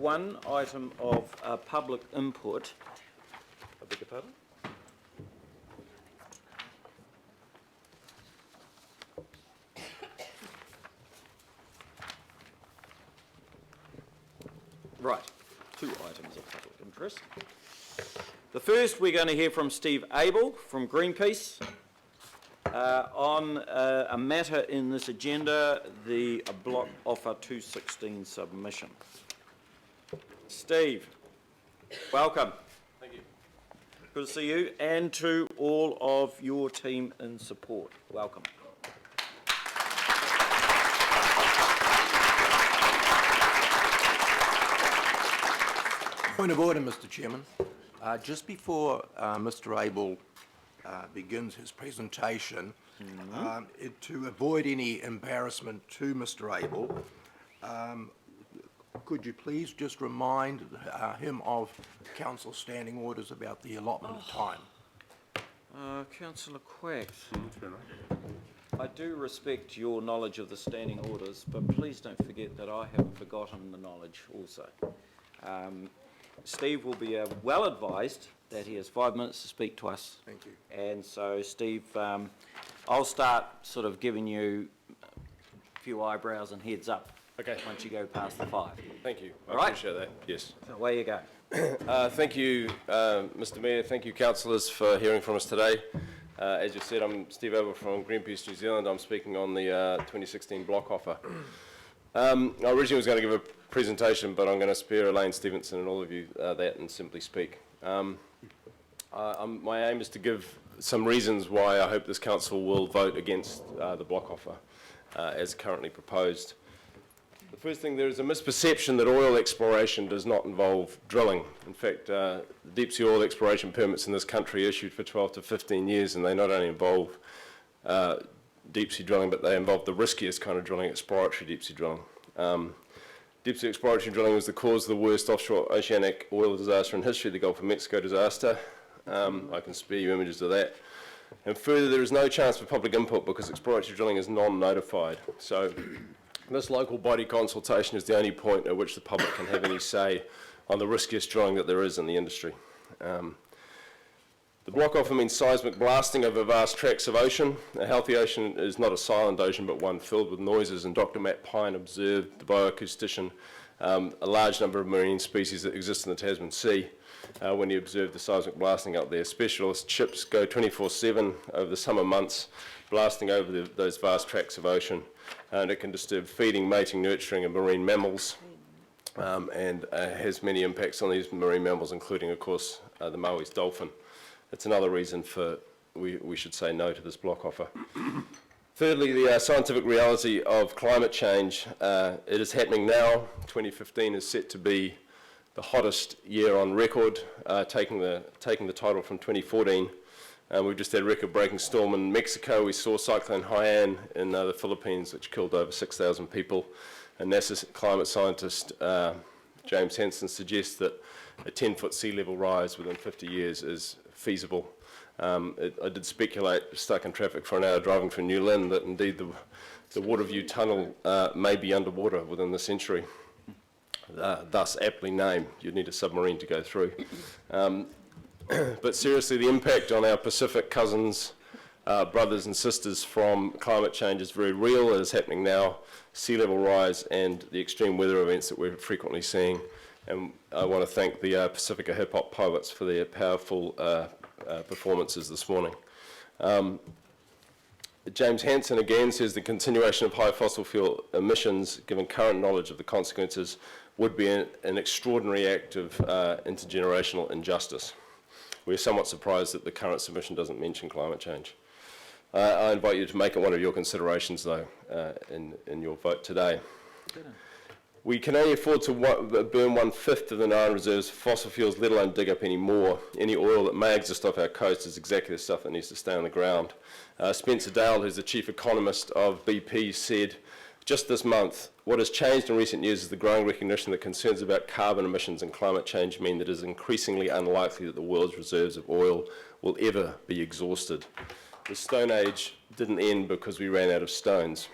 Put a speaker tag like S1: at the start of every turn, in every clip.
S1: one item of public input. I beg your pardon? Right, two items of public interest. The first, we're going to hear from Steve Abel from Greenpeace on a matter in this agenda, the Block Offer 216 submission. Steve, welcome.
S2: Thank you.
S1: Good to see you, and to all of your team in support. Welcome.
S3: Point of order, Mr. Chairman. Just before Mr. Abel begins his presentation, to avoid any embarrassment to Mr. Abel, could you please just remind him of Council standing orders about the allotment of time?
S1: Councillor Quack, I do respect your knowledge of the standing orders, but please don't forget that I haven't forgotten the knowledge also. Steve will be well advised that he has 5 minutes to speak to us.
S3: Thank you.
S1: And so, Steve, I'll start sort of giving you a few eyebrows and heads up.
S2: Okay.
S1: Once you go past the 5.
S2: Thank you. I
S1: All right.
S2: appreciate that. Yes.
S1: So away you go.
S2: Thank you, Mr. Mayor. Thank you, councillors, for hearing from us today. As you said, I'm Steve Abel from Greenpeace New Zealand. I'm speaking on the 2016 block offer. I originally was going to give a presentation, but I'm going to spare Elaine Stevenson and all of you that and simply speak. My aim is to give some reasons why I hope this council will vote against the block offer as currently proposed. The first thing, there is a misperception that oil exploration does not involve drilling. In fact, deep sea oil exploration permits in this country are issued for 12 to 15 years, and they not only involve deep sea drilling, but they involve the riskiest kind of drilling, exploratory deep sea drilling. Deep sea exploratory drilling was the cause of the worst offshore oceanic oil disaster in history, the Gulf of Mexico disaster. I can spare you images of that. And further, there is no chance for public input because exploratory drilling is non-notified. So this local body consultation is the only point at which the public can have any say on the riskiest drilling that there is in the industry. The block offer means seismic blasting over vast tracts of ocean. A healthy ocean is not a silent ocean, but one filled with noises, and Dr. Matt Pine observed, the bioacoustician, a large number of marine species that exist in the Tasman Sea when he observed the seismic blasting up there. Specialist ships go 24/7 over the summer months, blasting over those vast tracts of ocean, and it can disturb feeding, mating, nurturing of marine mammals, and has many impacts on these marine mammals, including, of course, the Maui's dolphin. It's another reason for we should say no to this block offer. Thirdly, the scientific reality of climate change. It is happening now. 2015 is set to be the hottest year on record, taking the title from 2014. We've just had a record-breaking storm in Mexico. We saw Cyclone Haiyan in the Philippines, which killed over 6,000 people. And NASA climate scientist James Hansen suggests that a 10-foot sea level rise within 50 years is feasible. I did speculate, stuck in traffic for an hour driving from New Lynn, that indeed the Waterview Tunnel may be underwater within the century. Thus aptly named. You'd need a submarine to go through. But seriously, the impact on our Pacific cousins, brothers and sisters from climate change is very real. It is happening now. Sea level rise and the extreme weather events that we're frequently seeing. And I want to thank the Pacifica hip hop pilots for their powerful performances this morning. James Hansen again says the continuation of high fossil fuel emissions, given current knowledge of the consequences, would be an extraordinary act of intergenerational injustice. We're somewhat surprised that the current submission doesn't mention climate change. I invite you to make it one of your considerations, though, in your vote today. We can only afford to burn 1/5 of the known reserves of fossil fuels, let alone dig up any more. Any oil that may exist off our coast is exactly the stuff that needs to stay on the ground. Spencer Dale, who's the chief economist of BP, said just this month, what has changed in recent years is the growing recognition that concerns about carbon emissions and climate change mean that it is increasingly unlikely that the world's reserves of oil will ever be exhausted. The Stone Age didn't end because we ran out of stones.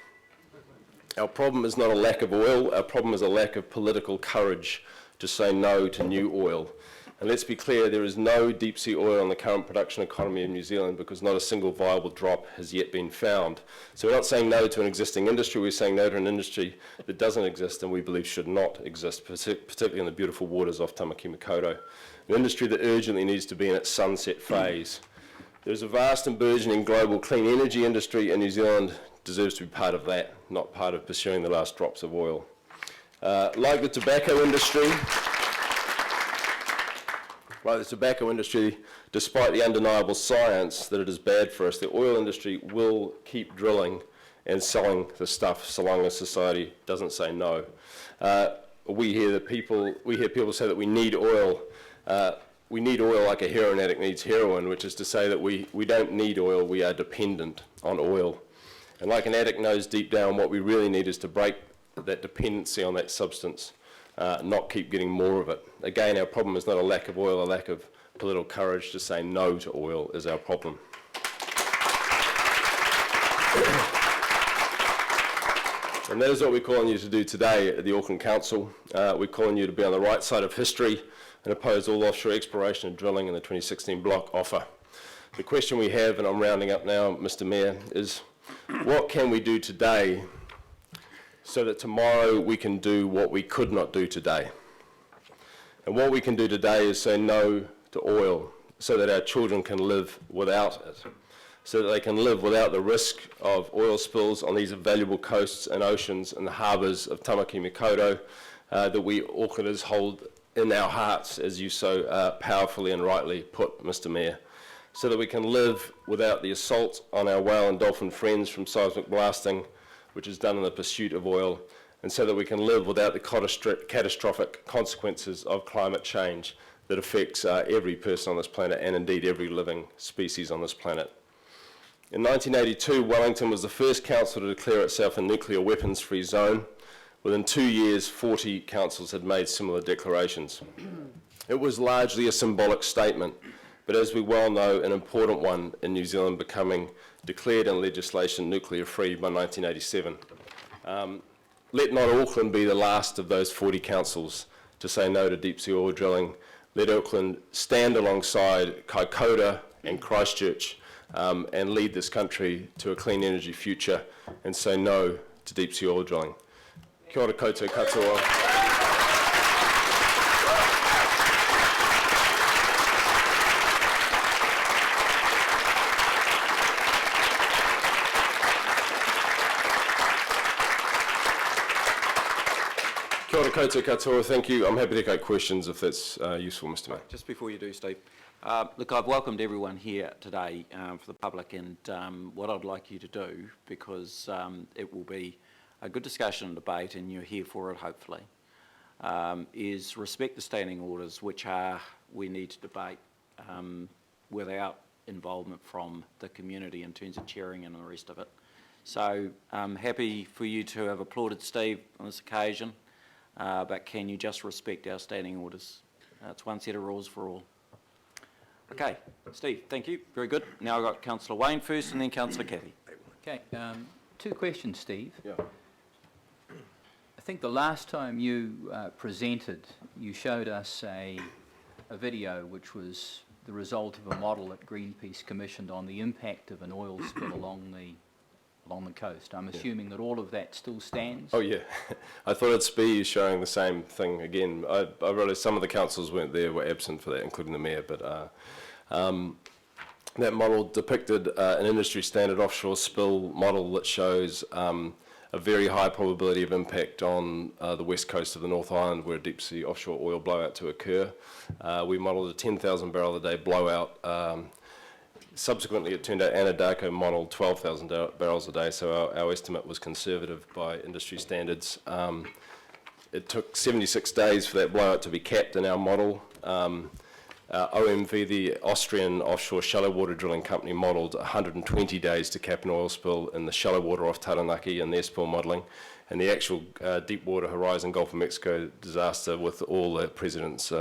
S2: Our problem is not a lack of oil, our problem is a lack of political courage to say no to new oil. And let's be clear, there is no deep sea oil in the current production economy in New Zealand because not a single viable drop has yet been found. So we're not saying no to an existing industry, we're saying no to an industry that doesn't exist and we believe should not exist, particularly in the beautiful waters off Tamaki Makaurau. An industry that urgently needs to be in its sunset phase. There's a vast and burgeoning global clean energy industry, and New Zealand deserves to be part of that, not part of pursuing the last drops of oil. Like the tobacco industry, despite the undeniable science that it is bad for us, the oil industry will keep drilling and selling the stuff so long as society doesn't say no. We hear people say that we need oil. We need oil like a heroin addict needs heroin, which is to say that we don't need oil, we are dependent on oil. And like an addict knows deep down, what we really need is to break that dependency on that substance, not keep getting more of it. Again, our problem is not a lack of oil, a lack of political courage to say no to oil is our problem. And that is what we're calling you to do today at the Auckland Council. We're calling you to be on the right side of history and oppose all offshore exploration and drilling in the 2016 block offer. The question we have, and I'm rounding up now, Mr. Mayor, is what can we do today so that tomorrow we can do what we could not do today? And what we can do today is say no to oil so that our children can live without it, so that they can live without the risk of oil spills on these valuable coasts and oceans and the harbours of Tamaki Makaurau that we Aucklanders hold in our hearts, as you so powerfully and rightly put, Mr. Mayor, so that we can live without the assault on our whale and dolphin friends from seismic blasting, which is done in the pursuit of oil, and so that we can live without the catastrophic consequences of climate change that affects every person on this planet and indeed every living species on this planet. In 1982, Wellington was the first council to declare itself a nuclear weapons-free zone. Within 2 years, 40 councils had made similar declarations. It was largely a symbolic statement, but as we well know, an important one in New Zealand becoming declared in legislation nuclear-free by 1987. Let not Auckland be the last of those 40 councils to say no to deep-sea oil drilling. Let Auckland stand alongside Kaikoura and Christchurch and lead this country to a clean energy future and say no to deep-sea oil drilling. Kia ora koutou katoa. Kia ora koutou katoa, thank you. I'm happy to take questions if that's useful, Mr. Mayor.
S1: Just before you do, Steve, look, I've welcomed everyone here today for the public, and what I'd like you to do, because it will be a good discussion and debate, and you're here for it, hopefully, is respect the standing orders, which we need to debate without involvement from the community in terms of chairing and the rest of it. So I'm happy for you to have applauded Steve on this occasion, but can you just respect our standing orders? It's one set of rules for all. Okay, Steve, thank you. Very good. Now I've got Councillor Wayne first and then Councillor Cathy.
S4: Okay, two questions, Steve.
S2: Yeah.
S4: I think the last time you presented, you showed us a video which was the result of a model that Greenpeace commissioned on the impact of an oil spill along the coast. I'm assuming that all of that still stands?
S2: Oh yeah, I thought it'd be showing the same thing again. I realised some of the councils weren't there, were absent for that, including the Mayor, but that model depicted an industry standard offshore spill model that shows a very high probability of impact on the west coast of the North Island where a deep sea offshore oil blowout to occur. We modelled a 10,000 barrel a day blowout. Subsequently, it turned out Anadarko modelled 12,000 barrels a day, so our estimate was conservative by industry standards. It took 76 days for that blowout to be capped in our model. OMV, the Austrian offshore shallow water drilling company, modelled 120 days to cap an oil spill in the shallow water off Taranaki in their spill modelling. And the actual Deepwater Horizon Gulf of Mexico disaster, with all the President's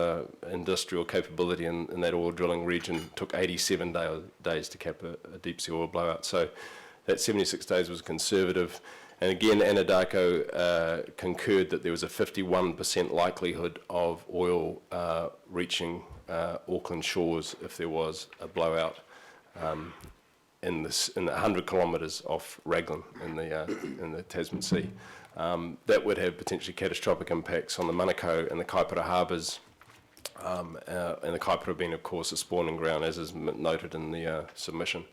S2: industrial capability in that oil drilling region, took 87 days to cap a deep sea oil blowout. So that 76 days was conservative. And again, Anadarko concurred that there was a 51% likelihood of oil reaching Auckland shores if there was a blowout in the 100 kilometres off Raglan in the Tasman Sea. That would have potentially catastrophic impacts on the Manukau and the Kaipara harbours, and the Kaipara being, of course, a spawning ground, as is noted in the submission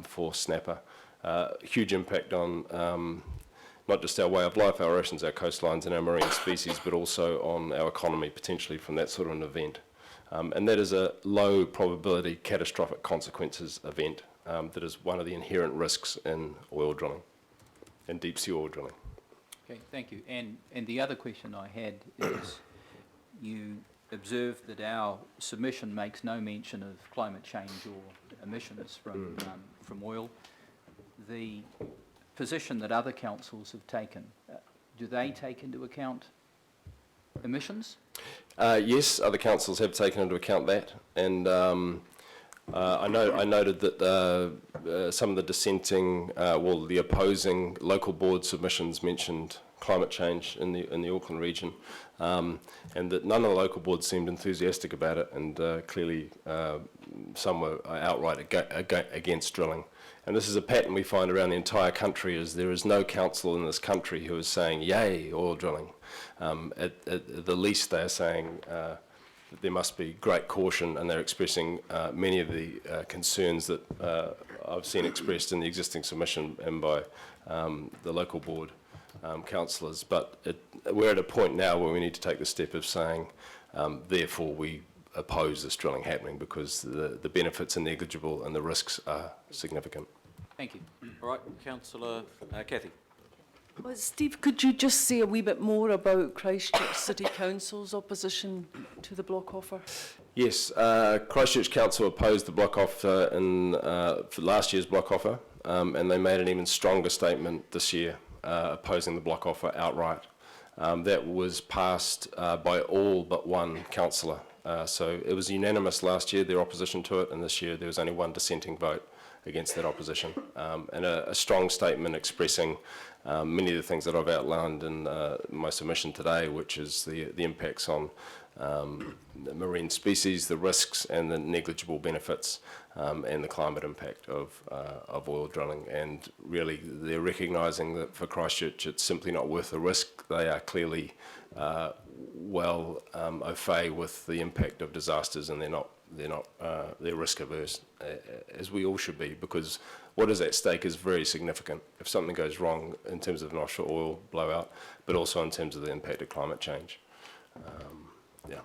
S2: for snapper. Huge impact on not just our way of life, our oceans, our coastlines and our marine species, but also on our economy potentially from that sort of an event. And that is a low probability catastrophic consequences event that is one of the inherent risks in oil drilling and deep sea oil drilling.
S4: Okay, thank you. And the other question I had is, you observed that our submission makes no mention of climate change or emissions from oil. The position that other councils have taken, do they take into account emissions?
S2: Yes, other councils have taken into account that, and I noted that some of the dissenting, the opposing local board submissions mentioned climate change in the Auckland region, and that none of the local boards seemed enthusiastic about it, and clearly some were outright against drilling. And this is a pattern we find around the entire country, is there is no council in this country who is saying, yay, oil drilling. At the least they are saying that there must be great caution, and they're expressing many of the concerns that I've seen expressed in the existing submission and by the local board councillors. But we're at a point now where we need to take the step of saying, therefore we oppose this drilling happening, because the benefits are negligible and the risks are significant.
S4: Thank you.
S1: All right, Councillor Cathy.
S5: Well, Steve, could you just say a wee bit more about Christchurch City Council's opposition to the block offer?
S2: Yes, Christchurch Council opposed the block offer for last year's block offer, and they made an even stronger statement this year opposing the block offer outright. That was passed by all but one councillor. So it was unanimous last year, their opposition to it, and this year there was only one dissenting vote against that opposition. And a strong statement expressing many of the things that I've outlined in my submission today, which is the impacts on the marine species, the risks and the negligible benefits, and the climate impact of oil drilling. And really they're recognising that for Christchurch it's simply not worth the risk. They are clearly well au fait with the impact of disasters, and they're risk averse, as we all should be, because what is at stake is very significant if something goes wrong in terms of an offshore oil blowout, but also in terms of the impact of climate change. Yeah.